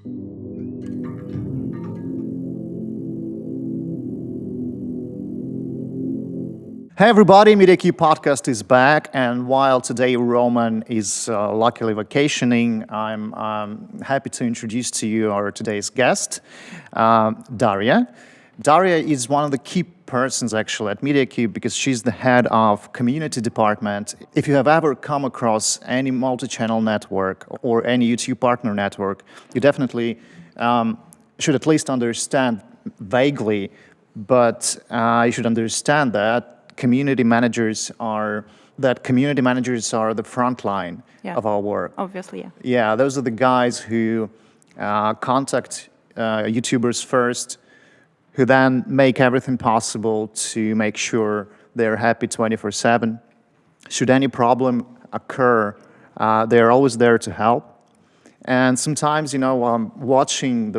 Hey everybody, Mediacube Podcast is back, and while today Roman is luckily vacationing, I'm happy to introduce to you our today's guest, Daria. Daria is one of the key persons actually at Mediacube because she's the head of community department. If you have ever come across any multi-channel network or any YouTube partner network, you definitely should at least understand vaguely, but you should understand that community managers are the front line of our work. Obviously, yeah. Yeah, those are the guys who contact YouTubers first, who then make everything possible to make sure they're happy 24/7. Should any problem occur, they're always there to help. And sometimes, watching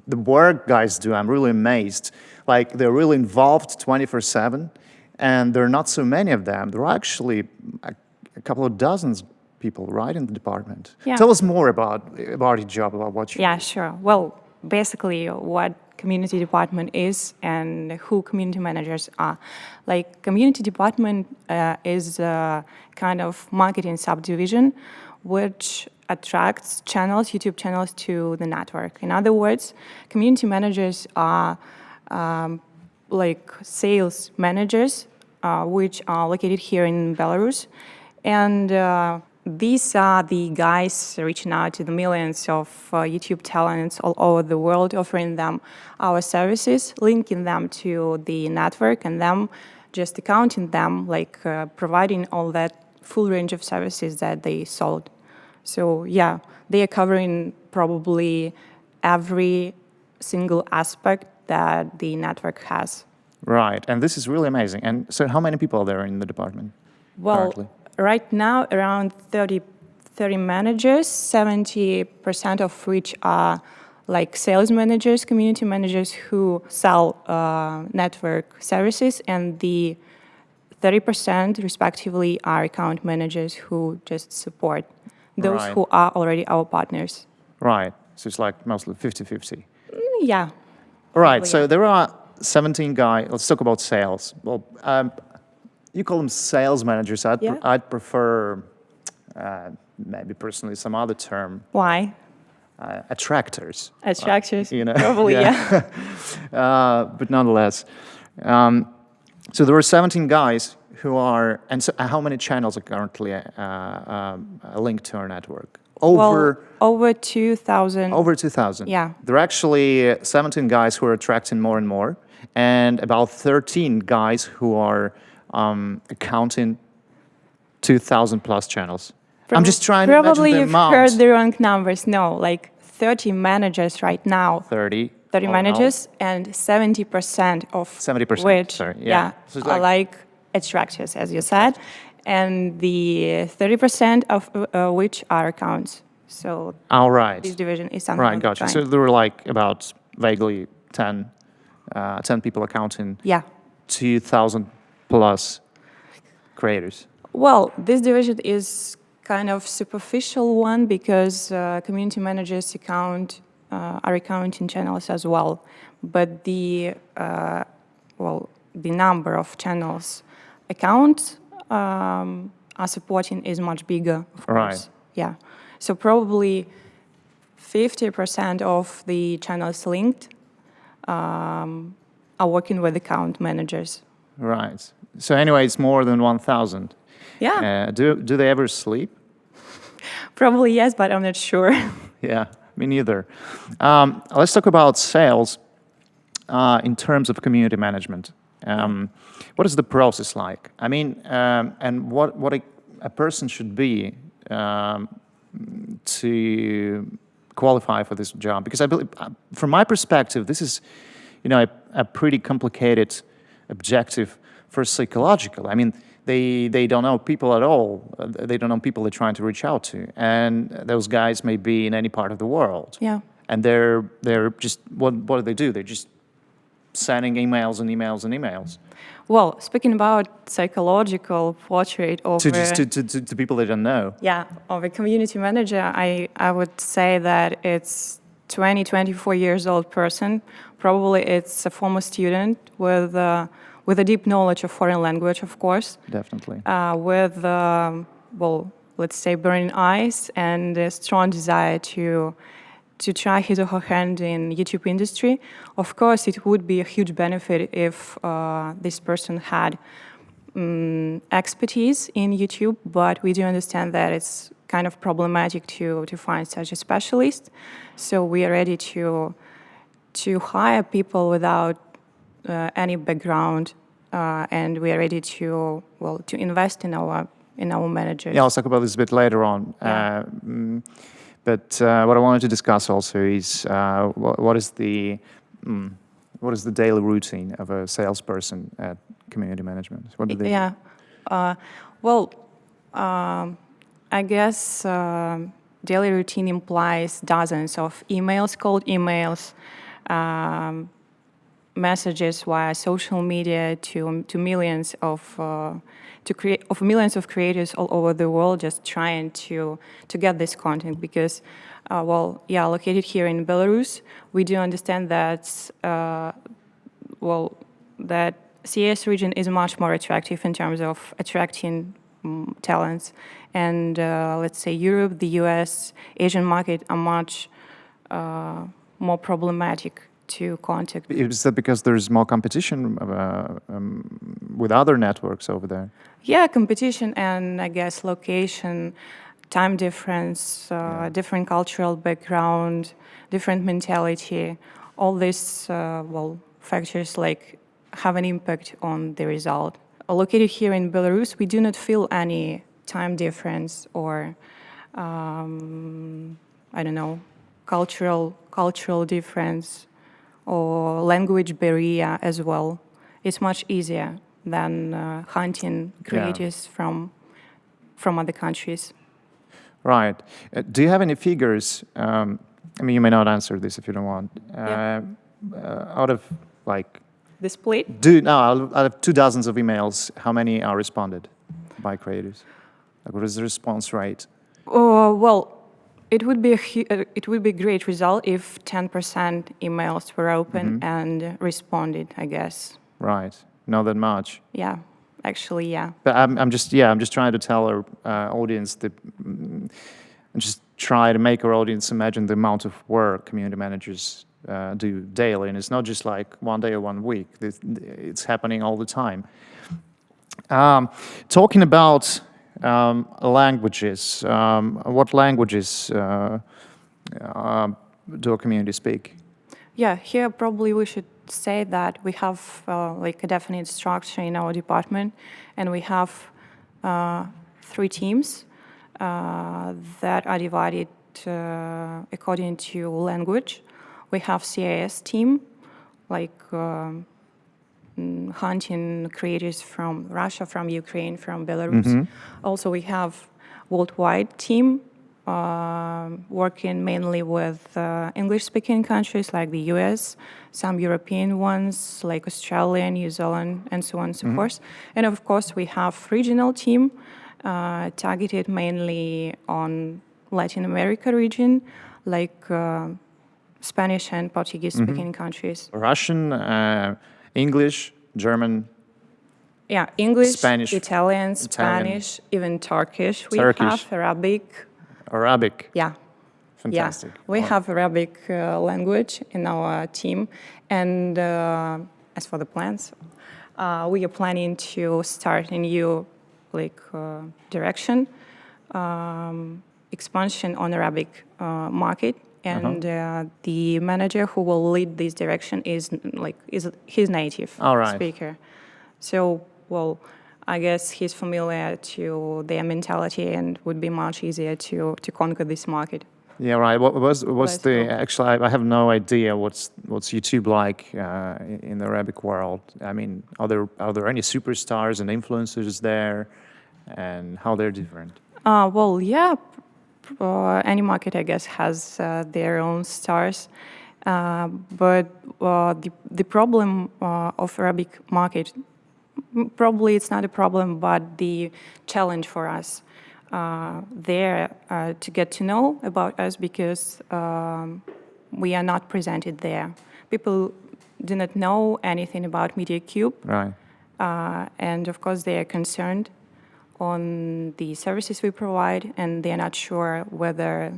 the work guys do, I'm really amazed. Like, they're really involved 24/7. And there are not so many of them. There are actually a couple of dozens people, right, in the department. Yeah. Tell us more about your job, about what you Yeah, sure. Well, basically, what community department is and who community managers are. Like, community department is a kind of marketing subdivision which attracts YouTube channels to the network. In other words, community managers are like sales managers, which are located here in Belarus. And these are the guys reaching out to the millions of YouTube talents all over the world, offering them our services, linking them to the network, and them just accounting them, like providing all that full range of services that they sold. So yeah, they are covering probably every single aspect that the network has. Right, and this is really amazing. And so how many people are there in the department currently? Right now, around 30 managers, 70% of which are like sales managers, community managers who sell network services, and the 30% respectively are account managers who just support those who are already our partners. Right, so it's like mostly 50-50. Yeah. All right, so there are 17 guys. Let's talk about sales. Well, you call them sales managers. I'd prefer maybe personally some other term. Why? Attractors. Attractors, probably, yeah. But nonetheless. So there are 17 guys who are, and so how many channels are currently linked to our network? Over 2,000. Over 2,000. Yeah. There are actually 17 guys who are attracting more and more, and about 13 guys who are accounting 2,000 plus channels. I'm just trying to imagine the Probably you've amount. heard the wrong numbers. No, like 30 managers right now. 30 managers, and 70% of 70%, which sorry, yeah. So it's are like attractors, as you said, and the 30% of which are accounts. So this division is something right, gotcha. So there were like about vaguely 10 people accounting 2,000 plus creators. Well, this division is kind of superficial one because community managers are accounting channels as well, but the number of channels accounts are supporting is much bigger, of course. Right. Yeah. So probably 50% of the channels linked are working with account managers. Right. So anyway, it's more than 1,000. Yeah. Do they ever sleep? Probably yes, but I'm not sure. Yeah, me neither. Let's talk about sales in terms of community management. What is the process like? I mean, and what a person should be to qualify for this job? Because I believe, from my perspective, this is, a pretty complicated objective for psychological. I mean, they don't know people at all. They don't know people they're trying to reach out to, and those guys may be in any part of the world. Yeah. And they're just what do? They're just sending emails and emails and emails. Well, speaking about psychological portrait of to people they don't know. Yeah, of a community manager, I would say that it's 20, 24 years old person. Probably it's a former student with a deep knowledge of foreign language, of course. Definitely. With, well, let's say burning eyes and a strong desire to try his or her hand in YouTube industry. Of course, it would be a huge benefit if this person had expertise in YouTube, but we do understand that it's kind of problematic to find such a specialist. So we are ready to hire people without any background, and we are ready to invest in our managers. Yeah, I'll talk about this a bit later on. Yeah. But what I wanted to discuss also is what is the daily routine of a salesperson at community management? What do they do? Yeah. I guess daily routine implies dozens of emails, cold emails, messages via social media to millions of millions of creators all over the world, just trying to get this content because, located here in Belarus, we do understand that that CIS region is much more attractive in terms of attracting talents, and let's say Europe, the US, Asian market are much more problematic to contact. Is that because there's more competition with other networks over there? Yeah, competition and I guess location, time difference, different cultural background, different mentality, all these factors like have an impact on the result. Located here in Belarus, we do not feel any time difference or cultural difference or language barrier as well. It's much easier than hunting creators from other countries. Right. Do you have any figures? You may not answer this if you don't want. Out of the split? Out of 2 dozens of emails, how many are responded by creators? What is the response rate? It would be a great result if 10% emails were open and responded, I guess. Right. Not that much. Yeah, actually, yeah. But I'm just trying to tell our audience just try to make our audience imagine the amount of work community managers do daily, and it's not just like one day or 1 week. It's happening all the time. Talking about languages, what languages do a community speak? Yeah, here probably we should say that we have a definite structure in our department, and we have 3 teams that are divided according to language. We have CIS team, hunting creators from Russia, from Ukraine, from Belarus. Also, we have worldwide team working mainly with English-speaking countries like the US, some European ones like Australia, New Zealand, and so on and so forth. And of course, we have regional team targeted mainly on Latin America region, like Spanish and Portuguese-speaking countries. Russian, English, German. Yeah, English, Spanish, Italian, Spanish, even Turkish. We Turkish. have Arabic. Arabic. Yeah. Fantastic. Yeah. We have Arabic language in our team. And as for the plans, we are planning to start a new direction, expansion on Arabic market. And the manager who will lead this direction is he's native speaker. So, I guess he's familiar to their mentality and would be much easier to conquer this market. Yeah, right. What's the actually? I have no idea what's YouTube like in the Arabic world. I mean, are there any superstars and influencers there, and how they're different? Any market, I guess, has their own stars, but the problem of Arabic market, probably it's not a problem, but the challenge for us there to get to know about us, because we are not presented there. People do not know anything about Mediacube, Right. and of course they are concerned on the services we provide, and they are not sure whether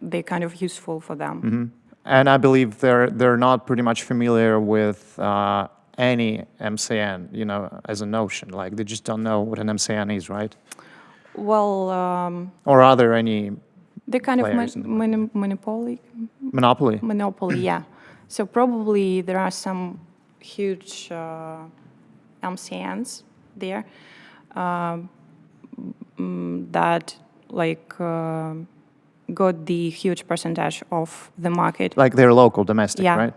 they're kind of useful for them. And I believe they're not pretty much familiar with any MCN, as a notion. Like they just don't know what an MCN is, right? Well, Or are there any they're kind of players in the market? monopoly, Monopoly? yeah. So probably there are some huge MCNs there that got the huge percentage of the market. Like they're local, domestic, Yeah. right?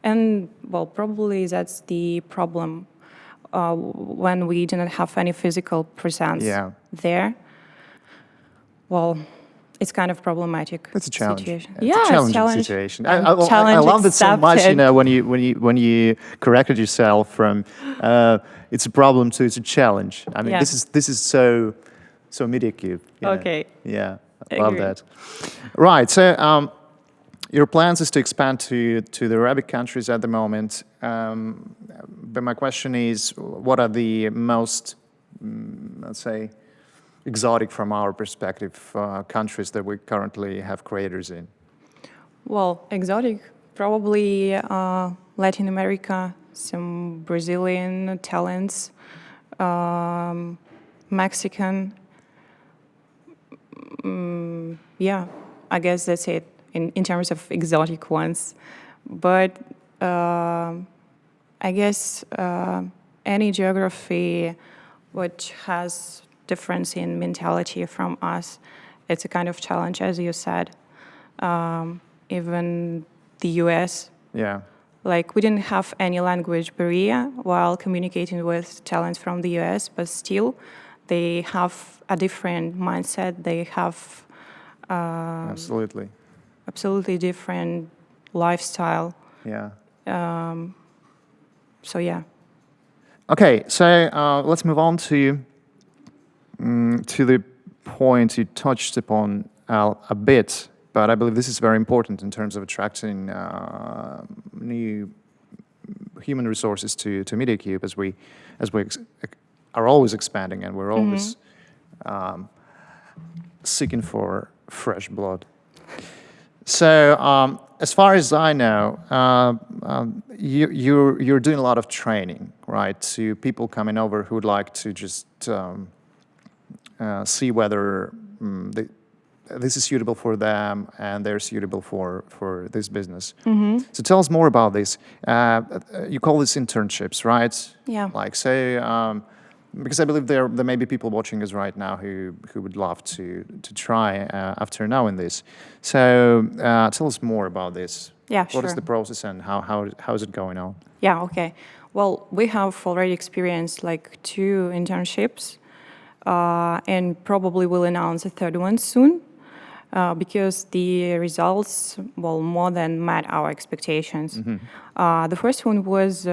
And well, probably that's the problem when we do not have any physical presence Yeah. there. Well, it's kind of problematic. It's a challenge. Situation. It's Yeah, a challenging challenge. situation. And I love it so much, accepted. when you corrected yourself from it's a problem to it's a challenge. I mean, Yeah. this is so Mediacube. Okay. Yeah, I love Agree. that. Right. So your plans is to expand to the Arabic countries at the moment. But my question is, what are the most, let's say, exotic from our perspective countries that we currently have creators in? Well, exotic, probably Latin America, some Brazilian talents, Mexican. Yeah, I guess that's it in terms of exotic ones. But I guess any geography which has difference in mentality from us, it's a kind of challenge, as you said. Even the US, Yeah. like we didn't have any language barrier while communicating with talents from the US, but still they have a different mindset. They have Absolutely. absolutely different lifestyle. Yeah. So yeah. Okay, so let's move on to the point you touched upon a bit, but I believe this is very important in terms of attracting new human resources to Mediacube as we are always expanding and we're always seeking for fresh blood. So as far as I know, you're doing a lot of training, right? To people coming over who would like to just see whether this is suitable for them and they're suitable for this business. So tell us more about this. You call this internships, right? Yeah. Like say, because I believe there may be people watching us right now who would love to try after knowing this. So tell us more about this. Yeah, What is sure. the process and how is it going on? Yeah, okay. Well, we have already experienced like 2 internships, and probably will announce a 3rd one soon, because the results, well, more than met our expectations. The first one was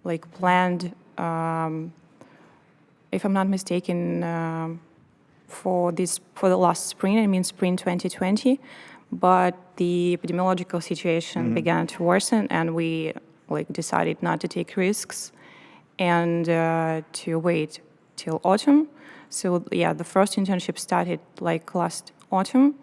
like planned, if I'm not mistaken, for the last spring, I mean spring 2020, but the epidemiological situation began to worsen, and we decided not to take risks and to wait till autumn. So yeah, the first internship started last autumn,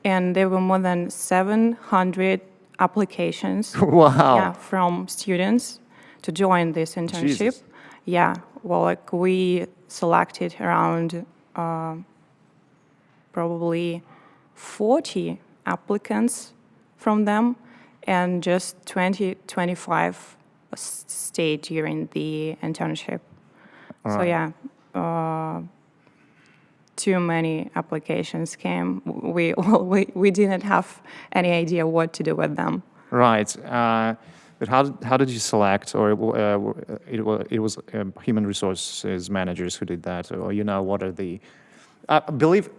and there were more than 700 applications Wow. yeah, from students to join this internship. Jesus. Yeah, well, we selected around probably 40 applicants from them, and just 25 stayed during the internship. So yeah, too many applications came. We didn't have any idea what to do with them. Right. But how did you select, or it was human resources managers who did that, or what are the? I believe,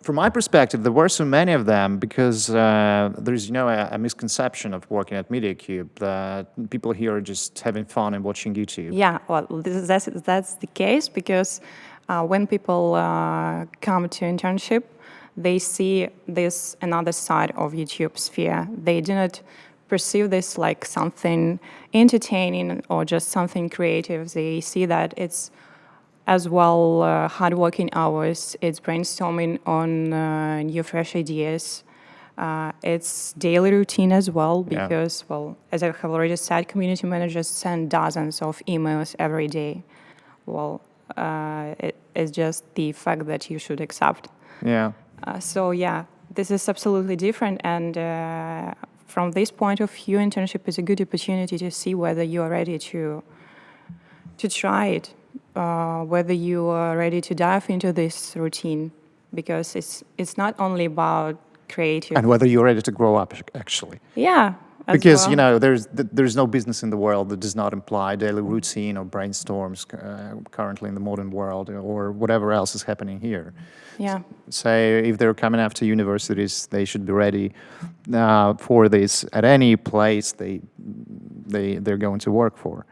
from my perspective, there were so many of them because there's a misconception of working at Mediacube that people here are just having fun and watching YouTube. Yeah, well, that's the case because when people come to internship, they see this another side of YouTube sphere. They do not perceive this like something entertaining or just something creative. They see that it's as well hard working hours, it's brainstorming on new fresh ideas. It's daily routine as well because, well, as I have already said, community managers send dozens of emails every day. Well, it's just the fact that you should accept. Yeah. So yeah, this is absolutely different, and from this point of view, internship is a good opportunity to see whether you are ready to try it, whether you are ready to dive into this routine, because it's not only about creative. And whether you're ready to grow up, actually. Yeah. Because, well. you know, there's no business in the world that does not imply daily routine or brainstorms currently in the modern world or whatever else is happening here. Yeah. So if they're coming after universities, they should be ready for this at any place they're going to work for.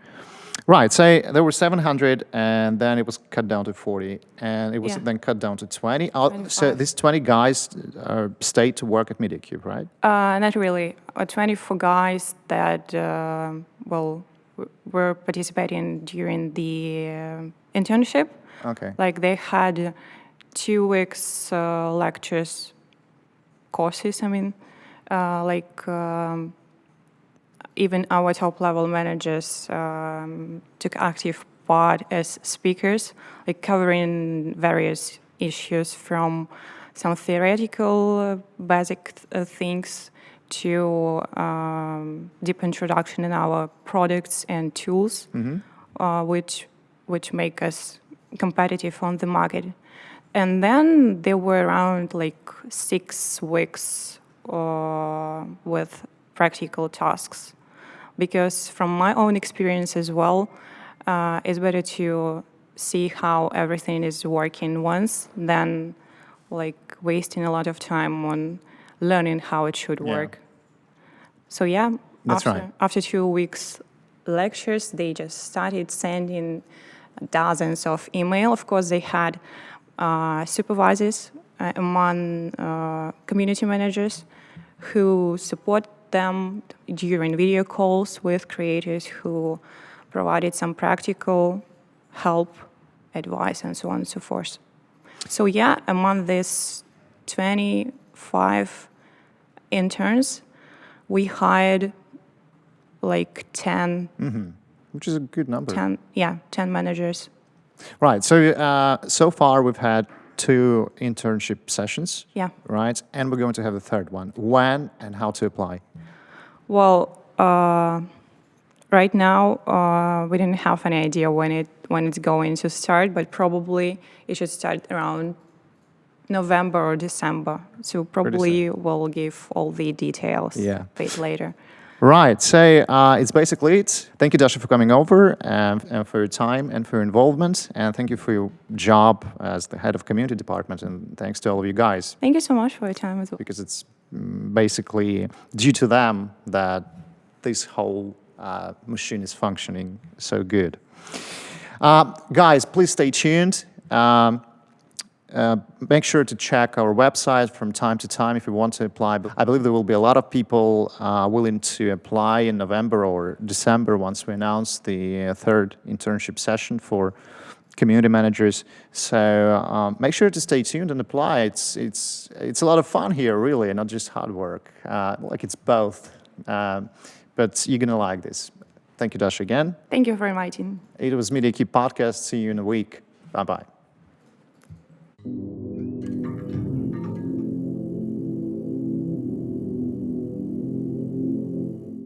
Right, so there were 700, and then it was cut down to 40, and it was then cut down to 20. So these 20 guys stayed to work at Mediacube, right? Not really. 24 guys that, were participating during the internship. Okay. Like they had 2 weeks lectures, courses, I mean, even our top-level managers took active part as speakers, like covering various issues from some theoretical basic things to deep introduction in our products and tools, which make us competitive on the market. And then there were around 6 weeks with practical tasks. Because from my own experience as well, it's better to see how everything is working once than wasting a lot of time on learning how it should work. So after 2 weeks lectures, they just started sending dozens of email. Of course, they had supervisors among community managers who support them during video calls with creators who provided some practical help, advice, and so on and so forth. So among these 25 interns, we hired 10. Which is a good number. 10 managers. Right, so far we've had 2 internship sessions. Yeah. Right, and we're going to have a third one. When and how to apply? Well, right now we didn't have any idea when it's going to start, but probably it should start around November or December. So probably we'll give all the details a bit later. Right, so it's basically it. Thank you, Dasha, for coming over and for your time and for your involvement. And thank you for your job as the head of community department. And thanks to all of you guys. Thank you so much for your time as well. Because it's basically due to them that this whole machine is functioning so good. Guys, please stay tuned. Make sure to check our website from time to time if you want to apply. I believe there will be a lot of people willing to apply in November or December once we announce the third internship session for community managers. So make sure to stay tuned and apply. It's a lot of fun here, really, and not just hard work. It's both. But you're gonna like this. Thank you, Dasha, again. Thank you for inviting. It was Mediacube Podcast. See you in a week. Bye-bye.